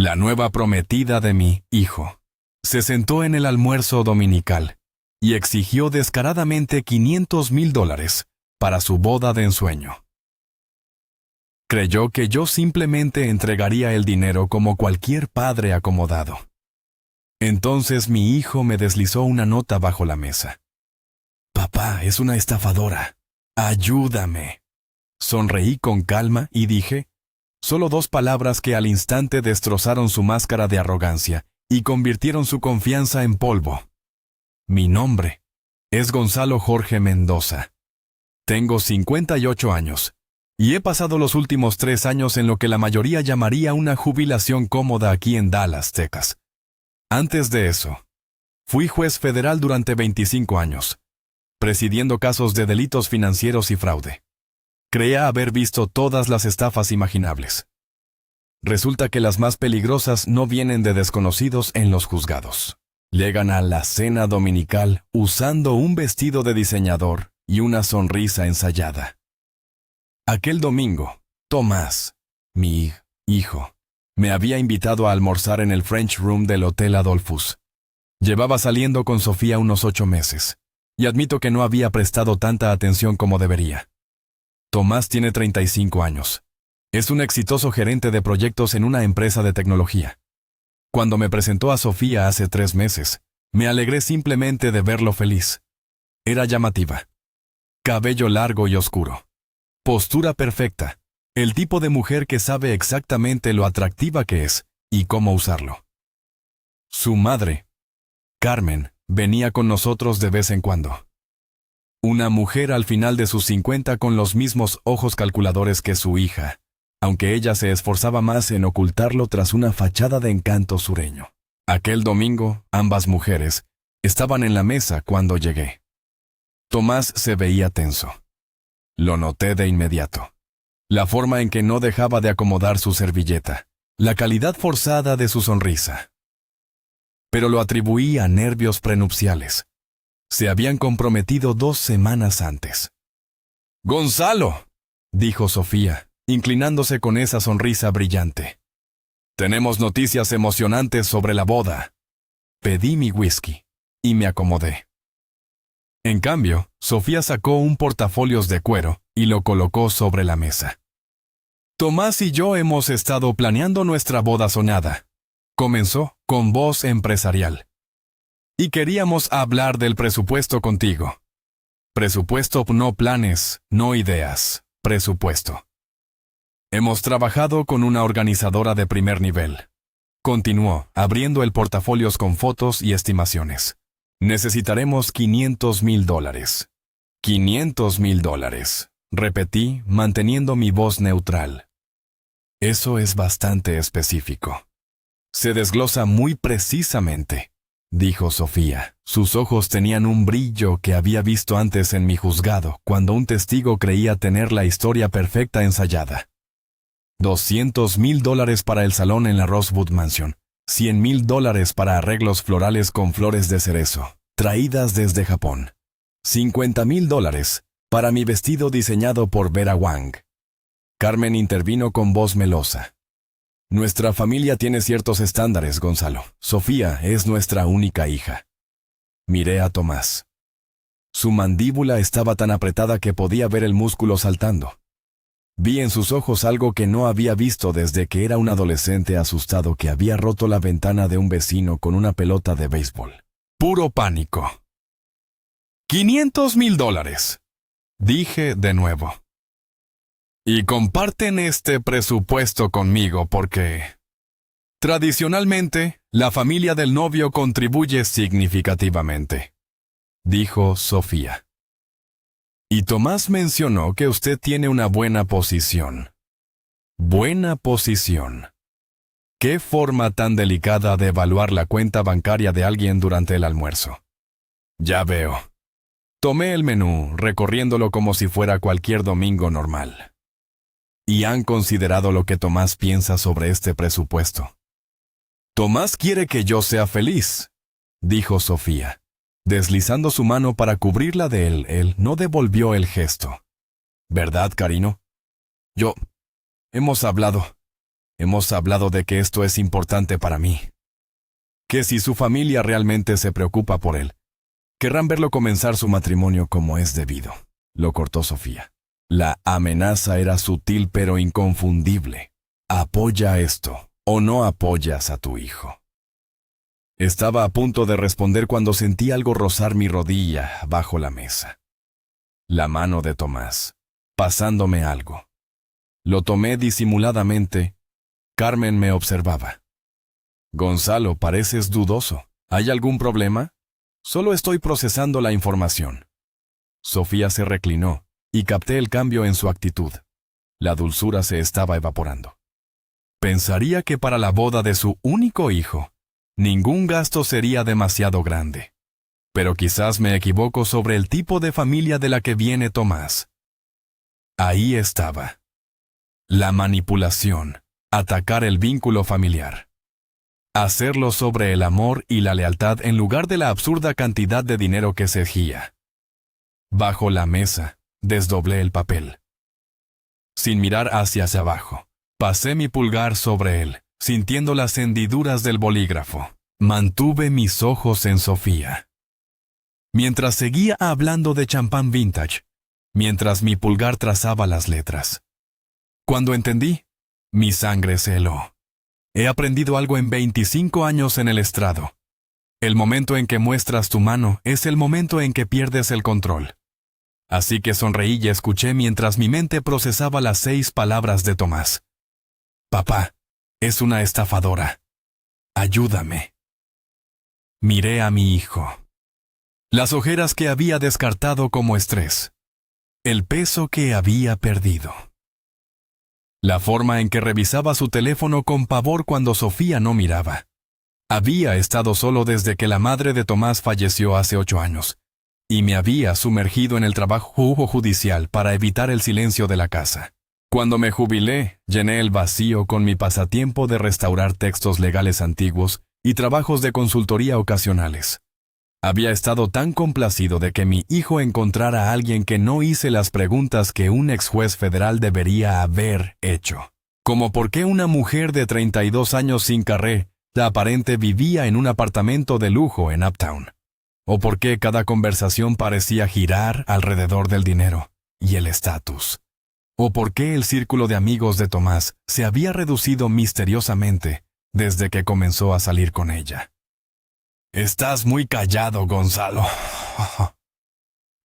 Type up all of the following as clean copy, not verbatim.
la nueva prometida de mi hijo, se sentó en el almuerzo dominical y exigió descaradamente $500,000 para su boda de ensueño. Creyó que yo simplemente entregaría el dinero como cualquier padre acomodado. Entonces mi hijo me deslizó una nota bajo la mesa. «Papá, es una estafadora. Ayúdame». Sonreí con calma y dije, solo 2 palabras que al instante destrozaron su máscara de arrogancia y convirtieron su confianza en polvo. Mi nombre es Gonzalo Jorge Mendoza. Tengo 58 años y he pasado los últimos 3 años en lo que la mayoría llamaría una jubilación cómoda aquí en Dallas, Texas. Antes de eso, fui juez federal durante 25 años, presidiendo casos de delitos financieros y fraude. Creía haber visto todas las estafas imaginables. Resulta que las más peligrosas no vienen de desconocidos en los juzgados. Llegan a la cena dominical usando un vestido de diseñador y una sonrisa ensayada. Aquel domingo, Tomás, mi hijo, me había invitado a almorzar en el French Room del Hotel Adolphus. Llevaba saliendo con Sofía unos 8 meses, y admito que no había prestado tanta atención como debería. Tomás tiene 35 años. Es un exitoso gerente de proyectos en una empresa de tecnología. Cuando me presentó a Sofía hace 3 meses, me alegré simplemente de verlo feliz. Era llamativa. Cabello largo y oscuro. Postura perfecta. El tipo de mujer que sabe exactamente lo atractiva que es y cómo usarlo. Su madre, Carmen, venía con nosotros de vez en cuando. Una mujer al final de sus 50 con los mismos ojos calculadores que su hija, aunque ella se esforzaba más en ocultarlo tras una fachada de encanto sureño. Aquel domingo, ambas mujeres estaban en la mesa cuando llegué. Tomás se veía tenso. Lo noté de inmediato. La forma en que no dejaba de acomodar su servilleta, la calidad forzada de su sonrisa. Pero lo atribuí a nervios prenupciales. Se habían comprometido 2 semanas antes. «Gonzalo», dijo Sofía, inclinándose con esa sonrisa brillante. «Tenemos noticias emocionantes sobre la boda». Pedí mi whisky y me acomodé. En cambio, Sofía sacó un portafolios de cuero y lo colocó sobre la mesa. «Tomás y yo hemos estado planeando nuestra boda soñada», comenzó con voz empresarial. «Y queríamos hablar del presupuesto contigo». Presupuesto, no planes, no ideas, presupuesto. Hemos trabajado con una organizadora de primer nivel. Continuó, abriendo el portafolios con fotos y estimaciones. Necesitaremos $500,000. $500,000, repetí, manteniendo mi voz neutral. Eso es bastante específico. Se desglosa muy precisamente, dijo Sofía. Sus ojos tenían un brillo que había visto antes en mi juzgado, cuando un testigo creía tener la historia perfecta ensayada. $200,000 para el salón en la Rosewood Mansion. $100,000 para arreglos florales con flores de cerezo, traídas desde Japón. $50,000 para mi vestido diseñado por Vera Wang. Carmen intervino con voz melosa. Nuestra familia tiene ciertos estándares, Gonzalo. Sofía es nuestra única hija. Miré a Tomás. Su mandíbula estaba tan apretada que podía ver el músculo saltando. Vi en sus ojos algo que no había visto desde que era un adolescente asustado que había roto la ventana de un vecino con una pelota de béisbol. Puro pánico. $500,000, dije de nuevo. Y comparten este presupuesto conmigo porque, tradicionalmente, la familia del novio contribuye significativamente, dijo Sofía. Y Tomás mencionó que usted tiene una buena posición. Buena posición. ¿Qué forma tan delicada de evaluar la cuenta bancaria de alguien durante el almuerzo? Ya veo. Tomé el menú, recorriéndolo como si fuera cualquier domingo normal. ¿Y han considerado lo que Tomás piensa sobre este presupuesto? Tomás quiere que yo sea feliz, dijo Sofía. Deslizando su mano para cubrirla de él no devolvió el gesto. ¿Verdad, Carino? Hemos hablado. Hemos hablado de que esto es importante para mí. Que si su familia realmente se preocupa por él, querrán verlo comenzar su matrimonio como es debido. Lo cortó Sofía. La amenaza era sutil pero inconfundible. Apoya esto, o no apoyas a tu hijo. Estaba a punto de responder cuando sentí algo rozar mi rodilla bajo la mesa. La mano de Tomás, pasándome algo. Lo tomé disimuladamente. Carmen me observaba. Gonzalo, pareces dudoso. ¿Hay algún problema? Solo estoy procesando la información. Sofía se reclinó, y capté el cambio en su actitud. La dulzura se estaba evaporando. Pensaría que para la boda de su único hijo, ningún gasto sería demasiado grande. Pero quizás me equivoco sobre el tipo de familia de la que viene Tomás. Ahí estaba. La manipulación, atacar el vínculo familiar. Hacerlo sobre el amor y la lealtad en lugar de la absurda cantidad de dinero que se exigía. Bajo la mesa, desdoblé el papel. Sin mirar hacia abajo, pasé mi pulgar sobre él, sintiendo las hendiduras del bolígrafo. Mantuve mis ojos en Sofía. Mientras seguía hablando de champán vintage, mientras mi pulgar trazaba las letras. Cuando entendí, mi sangre se heló. He aprendido algo en 25 años en el estrado. El momento en que muestras tu mano es el momento en que pierdes el control. Así que sonreí y escuché mientras mi mente procesaba las 6 palabras de Tomás. Papá, es una estafadora. Ayúdame. Miré a mi hijo. Las ojeras que había descartado como estrés. El peso que había perdido. La forma en que revisaba su teléfono con pavor cuando Sofía no miraba. Había estado solo desde que la madre de Tomás falleció hace 8 años, y me había sumergido en el trabajo judicial para evitar el silencio de la casa. Cuando me jubilé, llené el vacío con mi pasatiempo de restaurar textos legales antiguos y trabajos de consultoría ocasionales. Había estado tan complacido de que mi hijo encontrara a alguien que no hice las preguntas que un ex juez federal debería haber hecho. Como por qué una mujer de 32 años sin carrera aparente vivía en un apartamento de lujo en Uptown. O por qué cada conversación parecía girar alrededor del dinero y el estatus. O por qué el círculo de amigos de Tomás se había reducido misteriosamente desde que comenzó a salir con ella. «Estás muy callado, Gonzalo»,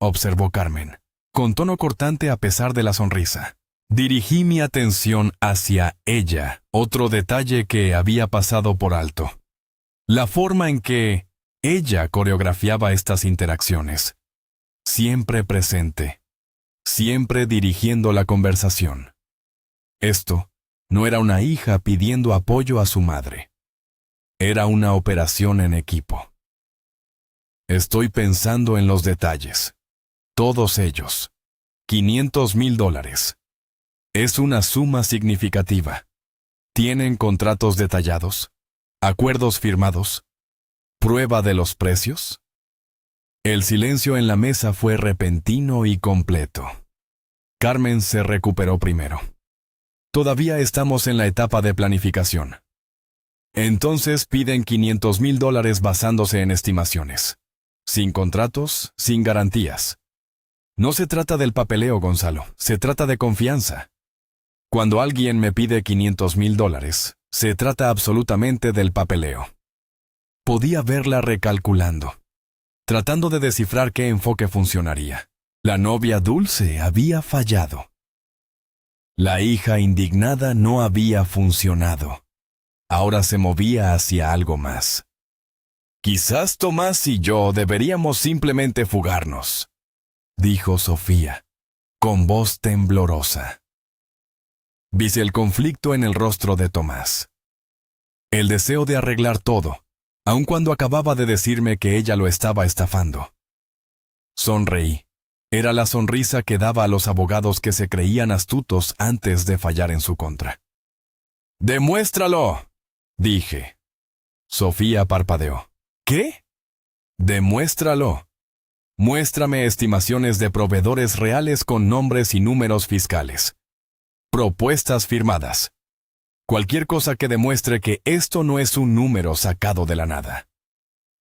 observó Carmen, con tono cortante a pesar de la sonrisa. Dirigí mi atención hacia ella, otro detalle que había pasado por alto. La forma en que ella coreografiaba estas interacciones. Siempre presente, siempre dirigiendo la conversación. Esto no era una hija pidiendo apoyo a su madre. Era una operación en equipo. Estoy pensando en los detalles. Todos ellos. $500,000. Es una suma significativa. ¿Tienen contratos detallados? ¿Acuerdos firmados? ¿Prueba de los precios? El silencio en la mesa fue repentino y completo. Carmen se recuperó primero. Todavía estamos en la etapa de planificación. Entonces piden $500,000 basándose en estimaciones. Sin contratos, sin garantías. No se trata del papeleo, Gonzalo, se trata de confianza. Cuando alguien me pide $500,000, se trata absolutamente del papeleo. Podía verla recalculando, tratando de descifrar qué enfoque funcionaría. La novia dulce había fallado. La hija indignada no había funcionado. Ahora se movía hacia algo más. Quizás Tomás y yo deberíamos simplemente fugarnos, dijo Sofía, con voz temblorosa. Vi el conflicto en el rostro de Tomás. El deseo de arreglar todo, aun cuando acababa de decirme que ella lo estaba estafando. Sonreí. Era la sonrisa que daba a los abogados que se creían astutos antes de fallar en su contra. «¡Demuéstralo!», dije. Sofía parpadeó. «¿Qué?». «Demuéstralo. Muéstrame estimaciones de proveedores reales con nombres y números fiscales. Propuestas firmadas. Cualquier cosa que demuestre que esto no es un número sacado de la nada.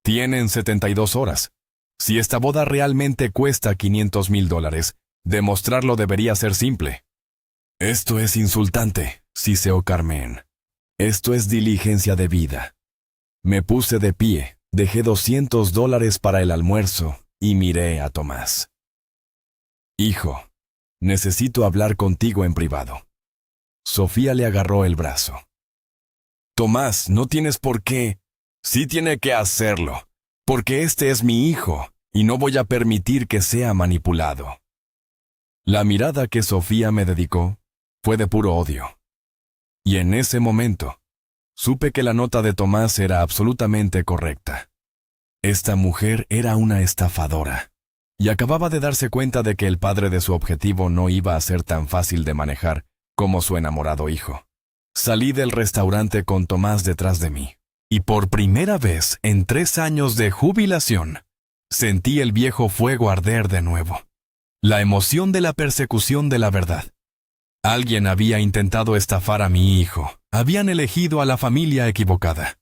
Tienen 72 horas. Si esta boda realmente cuesta $500,000, demostrarlo debería ser simple. Esto es insultante, siseó Carmen. Esto es diligencia de vida. Me puse de pie, dejé $200 para el almuerzo y miré a Tomás. Hijo, necesito hablar contigo en privado. Sofía le agarró el brazo. Tomás, no tienes por qué. Sí tiene que hacerlo, porque este es mi hijo y no voy a permitir que sea manipulado. La mirada que Sofía me dedicó fue de puro odio. Y en ese momento, supe que la nota de Tomás era absolutamente correcta. Esta mujer era una estafadora, y acababa de darse cuenta de que el padre de su objetivo no iba a ser tan fácil de manejar como su enamorado hijo. Salí del restaurante con Tomás detrás de mí, y por primera vez en 3 años de jubilación, sentí el viejo fuego arder de nuevo. La emoción de la persecución de la verdad. Alguien había intentado estafar a mi hijo. Habían elegido a la familia equivocada.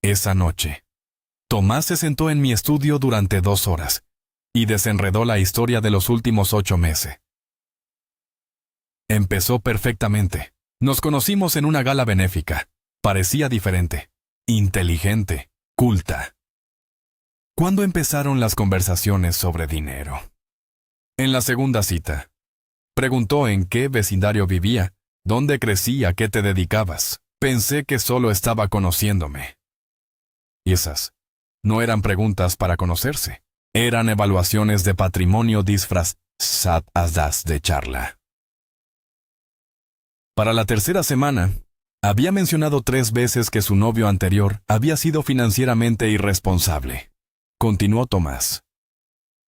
Esa noche, Tomás se sentó en mi estudio durante 2 horas y desenredó la historia de los últimos 8 meses. Empezó perfectamente. Nos conocimos en una gala benéfica. Parecía diferente, inteligente, culta. ¿Cuándo empezaron las conversaciones sobre dinero? En la segunda cita. Preguntó en qué vecindario vivía, dónde crecí, a qué te dedicabas. Pensé que solo estaba conociéndome. Y esas no eran preguntas para conocerse. Eran evaluaciones de patrimonio disfrazadas de charla. Para la tercera semana, había mencionado 3 veces que su novio anterior había sido financieramente irresponsable. Continuó Tomás.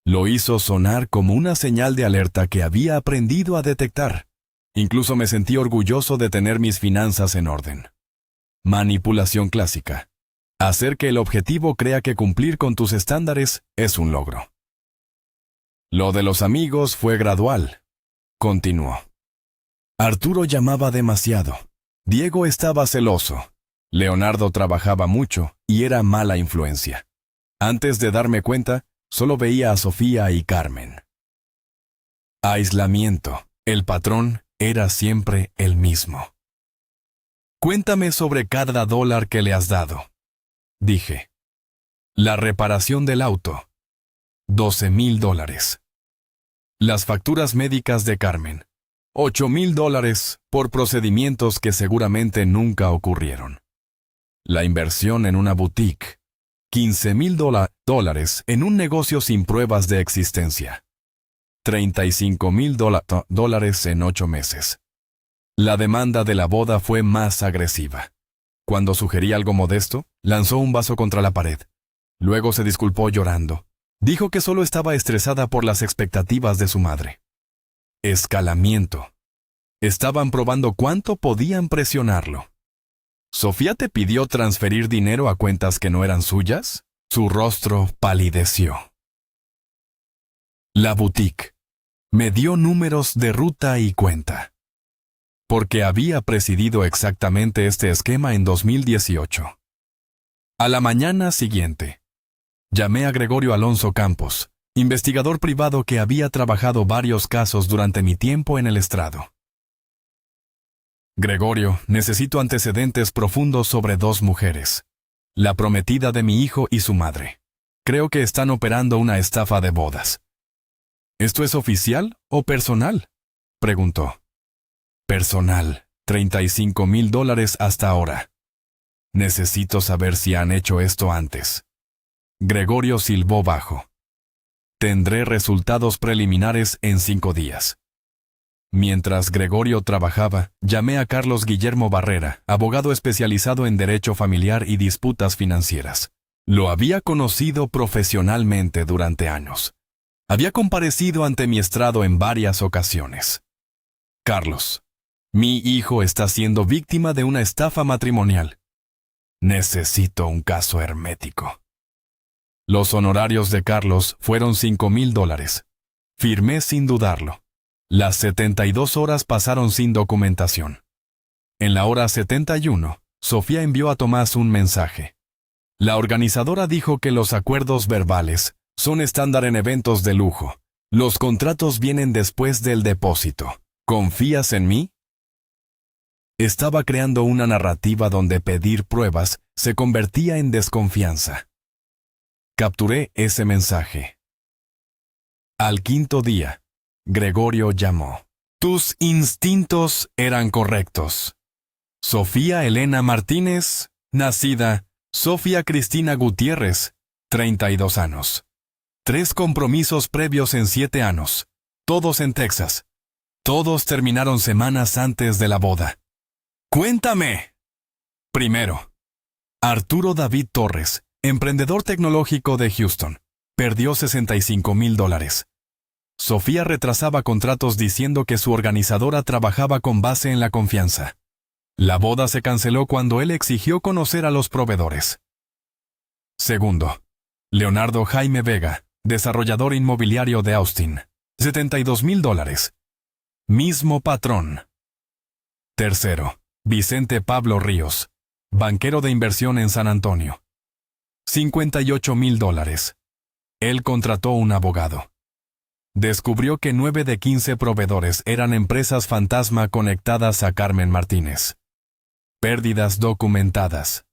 Lo hizo sonar como una señal de alerta que había aprendido a detectar. Incluso me sentí orgulloso de tener mis finanzas en orden. Manipulación clásica. Hacer que el objetivo crea que cumplir con tus estándares es un logro. Lo de los amigos fue gradual. Continuó. Arturo llamaba demasiado. Diego estaba celoso. Leonardo trabajaba mucho y era mala influencia. Antes de darme cuenta, solo veía a Sofía y Carmen. Aislamiento. El patrón era siempre el mismo. Cuéntame sobre cada dólar que le has dado, dije. La reparación del auto. $12,000. Las facturas médicas de Carmen. $8,000 por procedimientos que seguramente nunca ocurrieron. La inversión en una boutique. $15,000 en un negocio sin pruebas de existencia. $35,000 en 8 meses. La demanda de la boda fue más agresiva. Cuando sugerí algo modesto, lanzó un vaso contra la pared. Luego se disculpó llorando. Dijo que solo estaba estresada por las expectativas de su madre. Escalamiento. Estaban probando cuánto podían presionarlo. ¿Sofía te pidió transferir dinero a cuentas que no eran suyas? Su rostro palideció. La boutique. Me dio números de ruta y cuenta. Porque había presidido exactamente este esquema en 2018. A la mañana siguiente, llamé a Gregorio Alonso Campos, investigador privado que había trabajado varios casos durante mi tiempo en el estrado. Gregorio, necesito antecedentes profundos sobre 2 mujeres. La prometida de mi hijo y su madre. Creo que están operando una estafa de bodas. ¿Esto es oficial o personal?, preguntó. Personal, $35,000 hasta ahora. Necesito saber si han hecho esto antes. Gregorio silbó bajo. Tendré resultados preliminares en 5 días. Mientras Gregorio trabajaba, llamé a Carlos Guillermo Barrera, abogado especializado en derecho familiar y disputas financieras. Lo había conocido profesionalmente durante años. Había comparecido ante mi estrado en varias ocasiones. Carlos, mi hijo está siendo víctima de una estafa matrimonial. Necesito un caso hermético. Los honorarios de Carlos fueron $5,000. Firmé sin dudarlo. Las 72 horas pasaron sin documentación. En la hora 71, Sofía envió a Tomás un mensaje. La organizadora dijo que los acuerdos verbales son estándar en eventos de lujo. Los contratos vienen después del depósito. ¿Confías en mí? Estaba creando una narrativa donde pedir pruebas se convertía en desconfianza. Capturé ese mensaje. Al quinto día, Gregorio llamó. Tus instintos eran correctos. Sofía Elena Martínez, nacida Sofía Cristina Gutiérrez, 32 años. 3 compromisos previos en 7 años, todos en Texas. Todos terminaron semanas antes de la boda. ¡Cuéntame! Primero, Arturo David Torres, emprendedor tecnológico de Houston, perdió $65,000. Sofía retrasaba contratos diciendo que su organizadora trabajaba con base en la confianza. La boda se canceló cuando él exigió conocer a los proveedores. Segundo, Leonardo Jaime Vega, desarrollador inmobiliario de Austin, $72,000. Mismo patrón. Tercero, Vicente Pablo Ríos, banquero de inversión en San Antonio. $58,000. Él contrató un abogado. Descubrió que 9 de 15 proveedores eran empresas fantasma conectadas a Carmen Martínez. Pérdidas documentadas.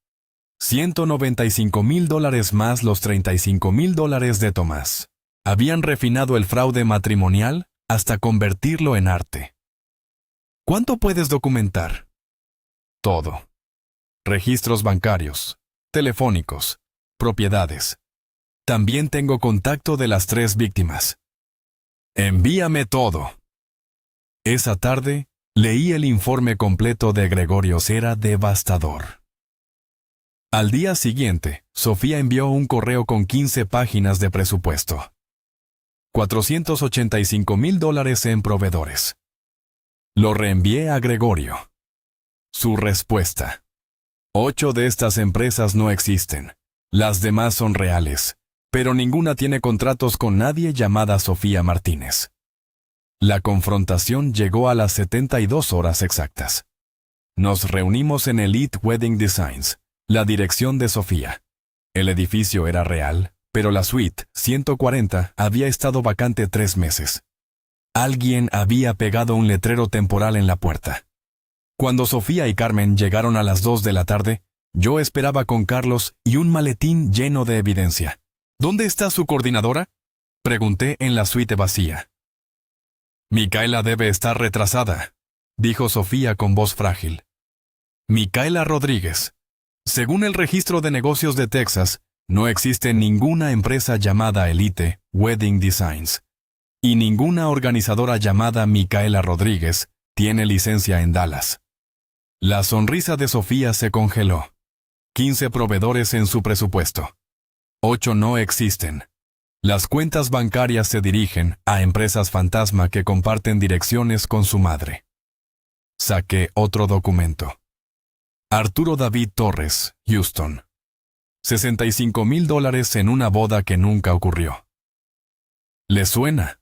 $195,000 más los $35,000 de Tomás. Habían refinado el fraude matrimonial hasta convertirlo en arte. ¿Cuánto puedes documentar? Todo. Registros bancarios, telefónicos, propiedades. También tengo contacto de las 3 víctimas. Envíame todo. Esa tarde, leí el informe completo de Gregorio. Era devastador. Al día siguiente, Sofía envió un correo con 15 páginas de presupuesto. $485,000 en proveedores. Lo reenvié a Gregorio. Su respuesta. 8 de estas empresas no existen. Las demás son reales, pero ninguna tiene contratos con nadie llamada Sofía Martínez. La confrontación llegó a las 72 horas exactas. Nos reunimos en Elite Wedding Designs, la dirección de Sofía. El edificio era real, pero la suite 140 había estado vacante 3 meses. Alguien había pegado un letrero temporal en la puerta. Cuando Sofía y Carmen llegaron a las 2 de la tarde, yo esperaba con Carlos y un maletín lleno de evidencia. ¿Dónde está su coordinadora?, pregunté en la suite vacía. Micaela debe estar retrasada, dijo Sofía con voz frágil. Micaela Rodríguez. Según el registro de negocios de Texas, no existe ninguna empresa llamada Elite Wedding Designs. Y ninguna organizadora llamada Micaela Rodríguez tiene licencia en Dallas. La sonrisa de Sofía se congeló. 15 proveedores en su presupuesto. 8 no existen. Las cuentas bancarias se dirigen a empresas fantasma que comparten direcciones con su madre. Saqué otro documento. Arturo David Torres, Houston. $65,000 en una boda que nunca ocurrió. ¿Le suena?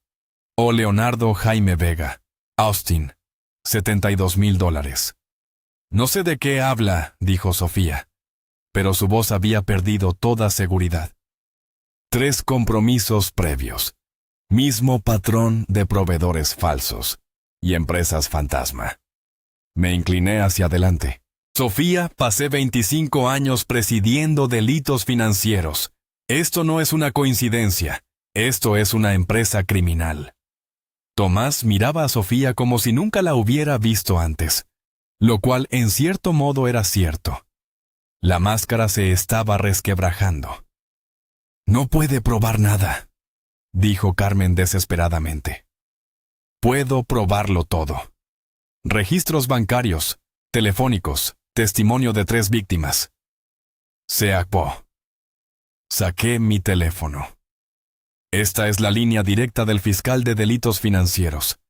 O Leonardo Jaime Vega, Austin. $72,000. No sé de qué habla, dijo Sofía, pero su voz había perdido toda seguridad. 3 compromisos previos. Mismo patrón de proveedores falsos y empresas fantasma. Me incliné hacia adelante. Sofía, pasé 25 años presidiendo delitos financieros. Esto no es una coincidencia. Esto es una empresa criminal. Tomás miraba a Sofía como si nunca la hubiera visto antes, lo cual en cierto modo era cierto. La máscara se estaba resquebrajando. No puede probar nada, dijo Carmen desesperadamente. Puedo probarlo todo. Registros bancarios, telefónicos, testimonio de 3 víctimas. Se acabó. Saqué mi teléfono. Esta es la línea directa del fiscal de delitos financieros.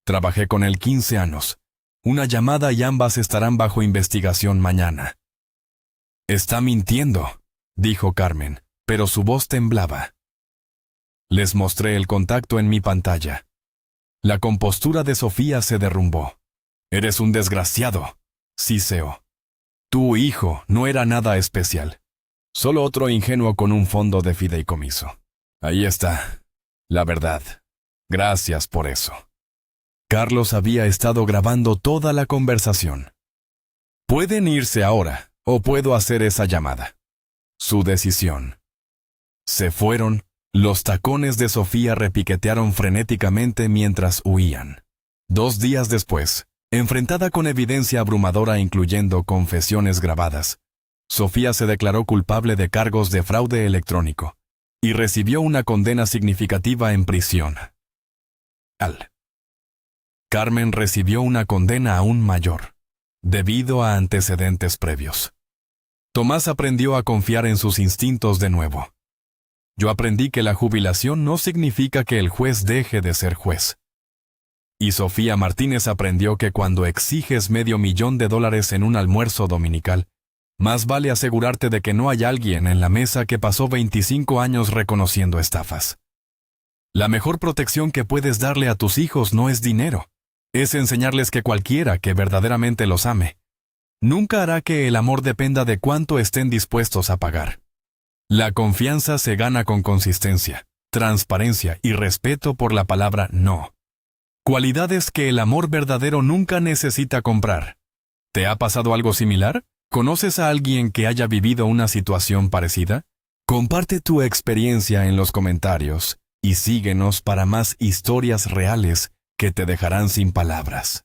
Trabajé con él 15 años. Una llamada y ambas estarán bajo investigación mañana. Está mintiendo, dijo Carmen, pero su voz temblaba. Les mostré el contacto en mi pantalla. La compostura de Sofía se derrumbó. Eres un desgraciado, Siseo. Tu hijo no era nada especial. Solo otro ingenuo con un fondo de fideicomiso. Ahí está. La verdad. Gracias por eso. Carlos había estado grabando toda la conversación. Pueden irse ahora, o puedo hacer esa llamada. Su decisión. Se fueron. Los tacones de Sofía repiquetearon frenéticamente mientras huían. 2 días después, enfrentada con evidencia abrumadora incluyendo confesiones grabadas, Sofía se declaró culpable de cargos de fraude electrónico y recibió una condena significativa en prisión. Carmen recibió una condena aún mayor, debido a antecedentes previos. Tomás aprendió a confiar en sus instintos de nuevo. Yo aprendí que la jubilación no significa que el juez deje de ser juez. Y Sofía Martínez aprendió que cuando exiges $500,000 en un almuerzo dominical, más vale asegurarte de que no hay alguien en la mesa que pasó 25 años reconociendo estafas. La mejor protección que puedes darle a tus hijos no es dinero, es enseñarles que cualquiera que verdaderamente los ame, nunca hará que el amor dependa de cuánto estén dispuestos a pagar. La confianza se gana con consistencia, transparencia y respeto por la palabra no. Cualidades que el amor verdadero nunca necesita comprar. ¿Te ha pasado algo similar? ¿Conoces a alguien que haya vivido una situación parecida? Comparte tu experiencia en los comentarios y síguenos para más historias reales que te dejarán sin palabras.